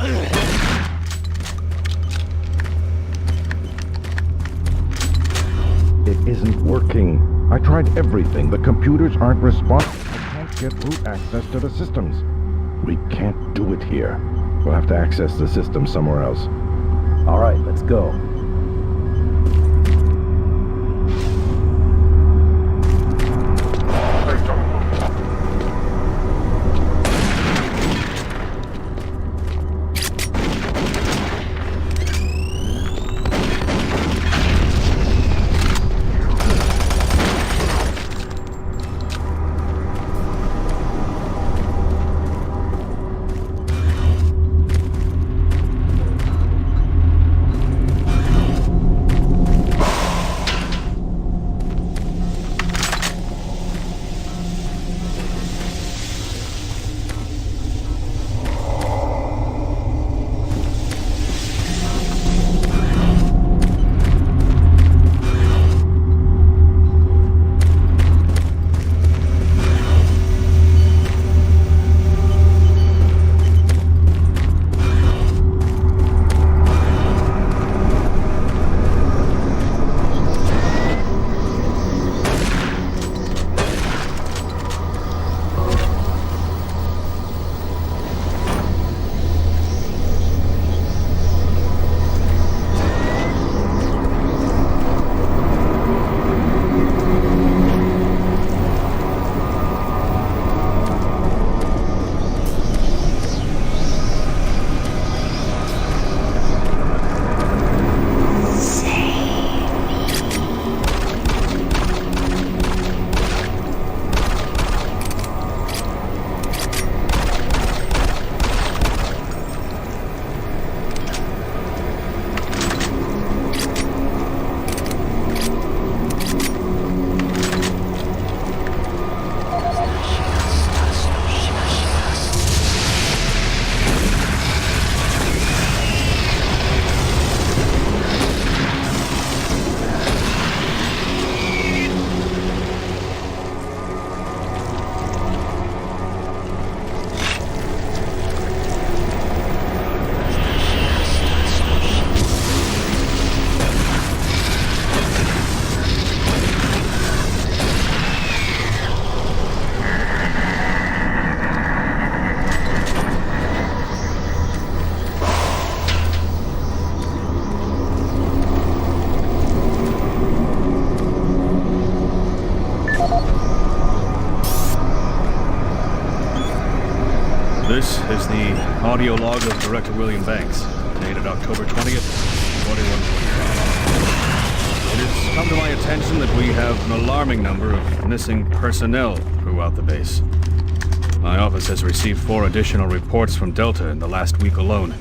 It isn't working. I tried everything. The computers aren't responding. I can't get root access to the systems. We can't do it here. We'll have to access the system somewhere else. All right, let's go. This is the audio log of Director William Banks, dated October 20th, 2145. It has come to my attention that we have an alarming number of missing personnel throughout the base. My office has received 4 additional reports from Delta in the last week alone,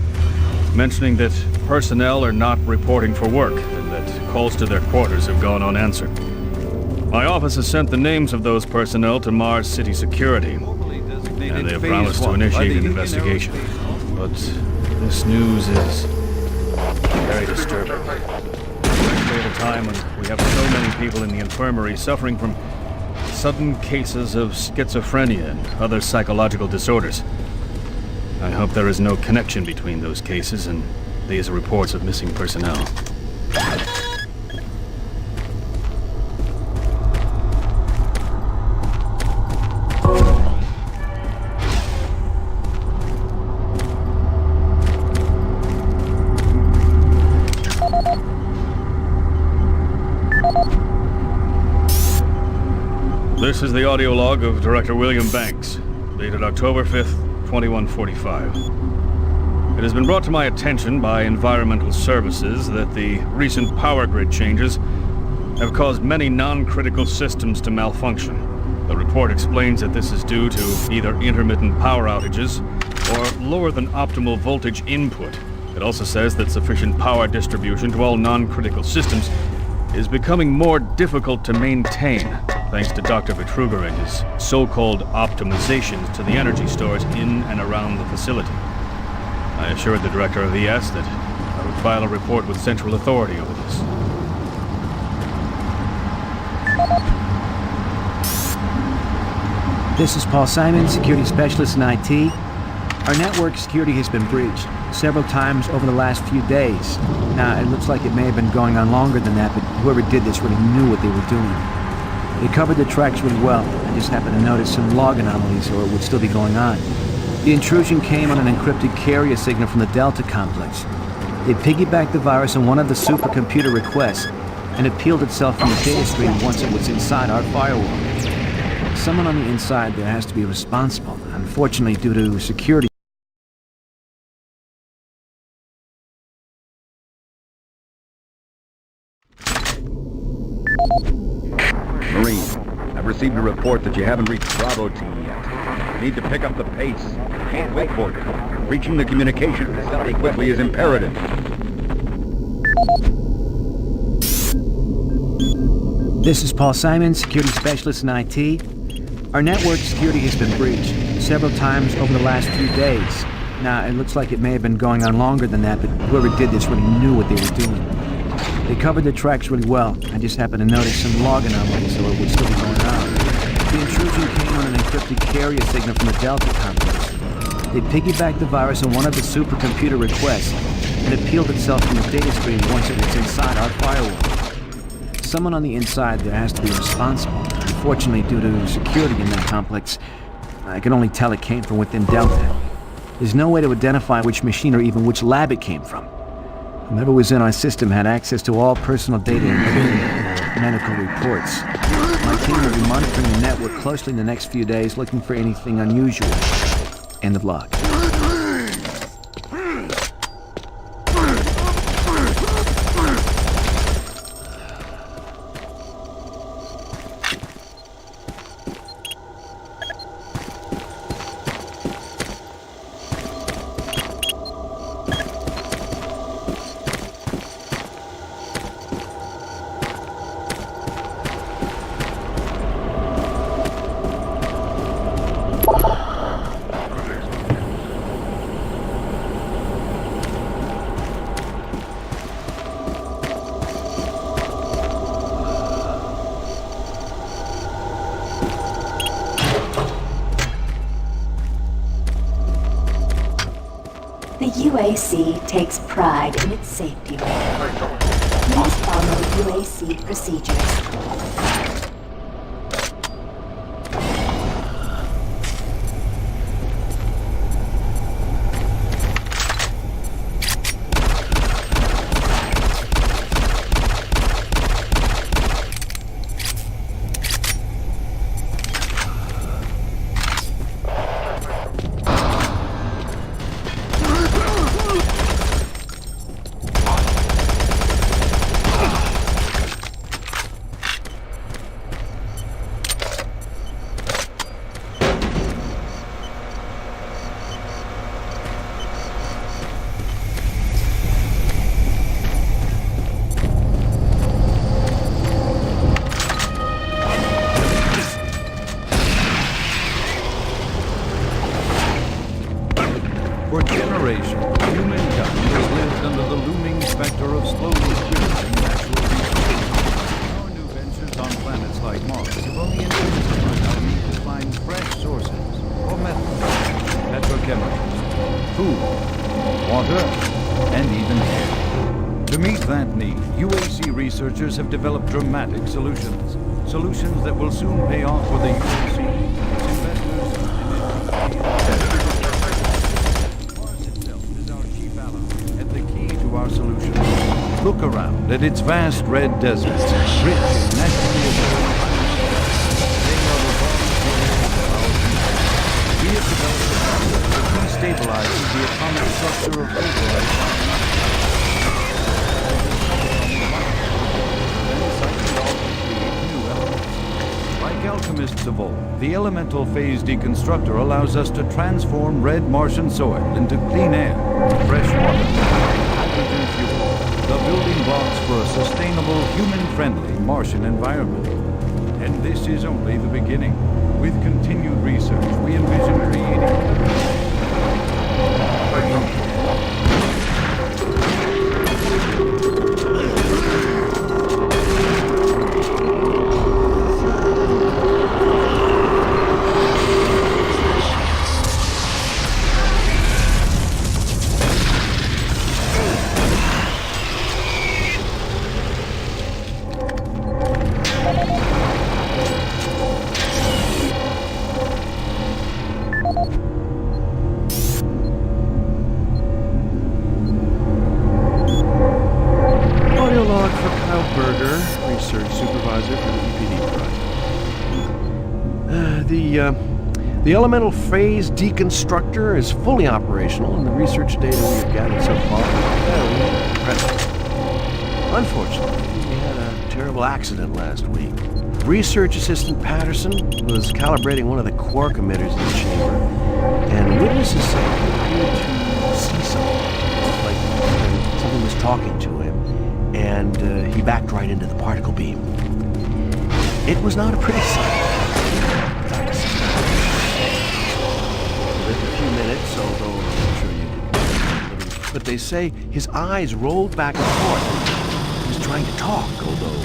mentioning that personnel are not reporting for work and that calls to their quarters have gone unanswered. My office has sent the names of those personnel to Mars City Security, and they have promised to initiate an investigation. But this news is very disturbing. Especially at a time when we have so many people in the infirmary suffering from sudden cases of schizophrenia and other psychological disorders. I hope there is no connection between those cases and these reports of missing personnel. This is the audio log of Director William Banks, dated October 5th, 2145. It has been brought to my attention by Environmental Services that the recent power grid changes have caused many non-critical systems to malfunction. The report explains that this is due to either intermittent power outages or lower than optimal voltage input. It also says that sufficient power distribution to all non-critical systems is becoming more difficult to maintain, thanks to Dr. Vitruger and his so-called optimizations to the energy stores in and around the facility. I assured the director of ES that I would file a report with Central Authority over this. This is Paul Simon, Security Specialist in IT. Our network security has been breached several times over the last few days. Now, it looks like it may have been going on longer than that, but whoever did this really knew what they were doing. They covered the tracks really well. I just happened to notice some log anomalies, or it would still be going on. The intrusion came on an encrypted carrier signal from the Delta complex. They piggybacked the virus on one of the supercomputer requests, and it peeled itself from the data stream once it was inside our firewall. Someone on the inside there has to be responsible. Unfortunately, due to security. Marine, I've received a report that you haven't reached Bravo Team yet. You need to pick up the pace. Can't wait for it. Reaching the communication facility quickly is imperative. This is Paul Simon, security specialist in IT. Our network security has been breached several times over the last few days. Now, it looks like it may have been going on longer than that, but whoever did this really knew what they were doing. They covered the tracks really well. I just happened to notice some log anomalies, so it would still be going on. The intrusion came on an encrypted carrier signal from the Delta complex. They piggybacked the virus on one of the supercomputer requests, and it peeled itself from the data stream once it was inside our firewall. Someone on the inside there has to be responsible. Unfortunately, due to security in that complex, I can only tell it came from within Delta. There's no way to identify which machine or even which lab it came from. Whoever was in our system had access to all personal data and medical reports. My team will be monitoring the network closely in the next few days, looking for anything unusual. End of log. The UAC takes pride in its safety record. Please follow UAC procedures. For generations, humankind has lived under the looming specter of slowly dwindling natural resources. Our new ventures on planets like Mars have only intensified our need to find fresh sources for metals, petrochemicals, food, water, and even air. To meet that need, UAC researchers have developed dramatic solutions. Solutions that will soon pay off for the UAC, its investors, and its Mars itself is our chief ally and the key to our solutions. Look around at its vast red deserts, rich in naturally occurring They are the raw materials of our future. We have developed a process that destabilizes the atomic structure of overlay. Like alchemists of old, the elemental phase deconstructor allows us to transform red Martian soil into clean air, fresh water, and hydrogen fuel, the building blocks for a sustainable, human-friendly Martian environment. And this is only the beginning. With continued research, we envision creating The elemental phase deconstructor is fully operational, and the research data we have gathered so far is very impressive. Unfortunately, we had a terrible accident last week. Research Assistant Patterson was calibrating one of the quark emitters in the chamber, and witnesses say he appeared to see something. Like something was talking to him, and he backed right into the particle beam. It was not a pretty sight. Within a few minutes, although I'm sure you didn't. But they say his eyes rolled back and forth. He was trying to talk, although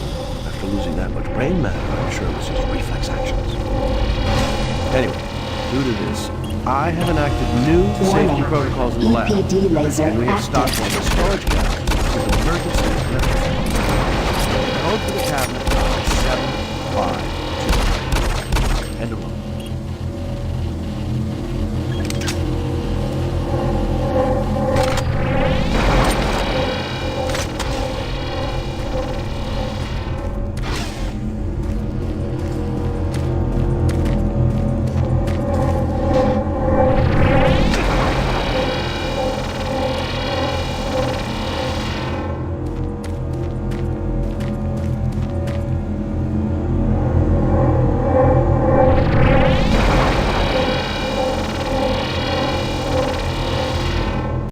after losing that much brain matter, I'm sure it was just reflex actions. Anyway, due to this, I have enacted new safety protocols in the lab. EPD laser And we have active. stocked one of the storage cabinets with emergency electricity. Code for the cabinet